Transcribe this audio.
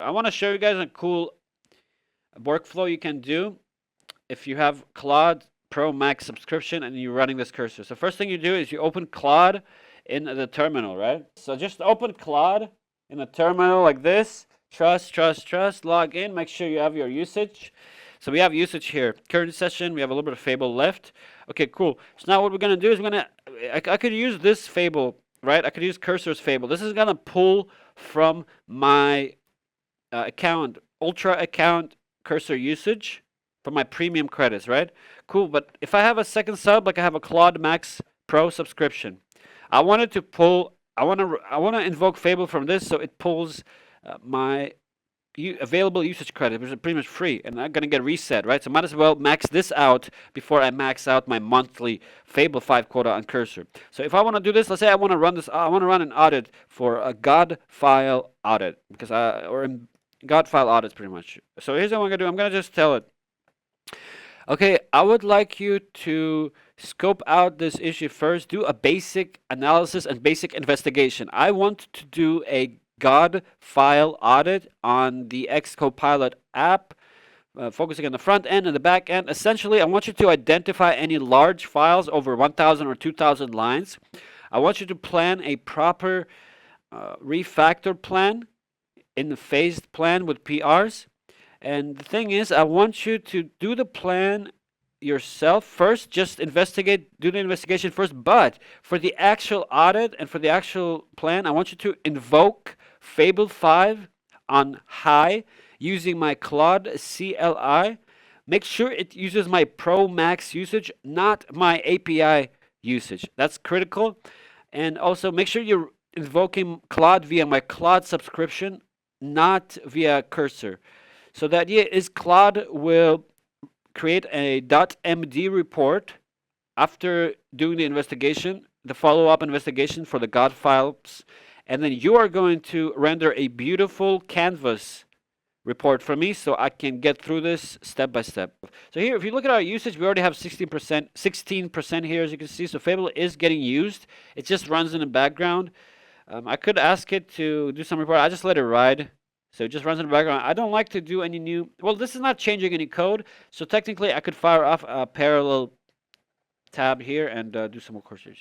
I want to show you guys a cool workflow you can do if you have Claude Pro Max subscription and you're running this cursor. So first thing you do is you open Claude in the terminal, right? So just open Claude in the terminal like this. Trust, log in, make sure you have your usage. So we have usage here. Current session, we have a little bit of Fable left. Okay, cool. So now what we're gonna do is I could use this Fable, right? I could use cursor's Fable. This is gonna pull from my account, Ultra account cursor usage for my premium credits, right? Cool, but if I have a second sub, like I have a Claude Max Pro subscription, I wanted to pull, I want to invoke Fable from this, so it pulls my available usage credit, which is pretty much free, and I'm gonna get reset, right? So might as well max this out before I max out my monthly Fable 5 quota on cursor. So if I want to do this, let's say I want to run this, I want to run an audit for a God file audit, because God file audits pretty much. So here's what I'm gonna do. I'm gonna just tell it, okay, I would like you to scope out this issue first, do a basic analysis and basic investigation. I want to do a God file audit on the Xcopilot app, focusing on the front end and the back end. Essentially, I want you to identify any large files over 1,000 or 2,000 lines. I want you to plan a proper refactor plan in the phased plan with PRs. And the thing is, I want you to do the plan yourself first, just do the investigation first, but for the actual audit and for the actual plan, I want you to invoke Fable 5 on high using my Claude CLI. Make sure it uses my Pro Max usage, not my API usage. That's critical. And also make sure you're invoking Claude via my Claude subscription, not via cursor. So the idea is Claude will create a .md report after doing the investigation, the follow-up investigation for the God files, and then you are going to render a beautiful canvas report for me so I can get through this step by step. So here, if you look at our usage, we already have 16% here, as you can see. So Fable is getting used. It just runs in the background. I could ask it to do some report. I just let it ride. So it just runs in the background. I don't like to do any new, well, this is not changing any code. So technically I could fire off a parallel tab here and do some more courses.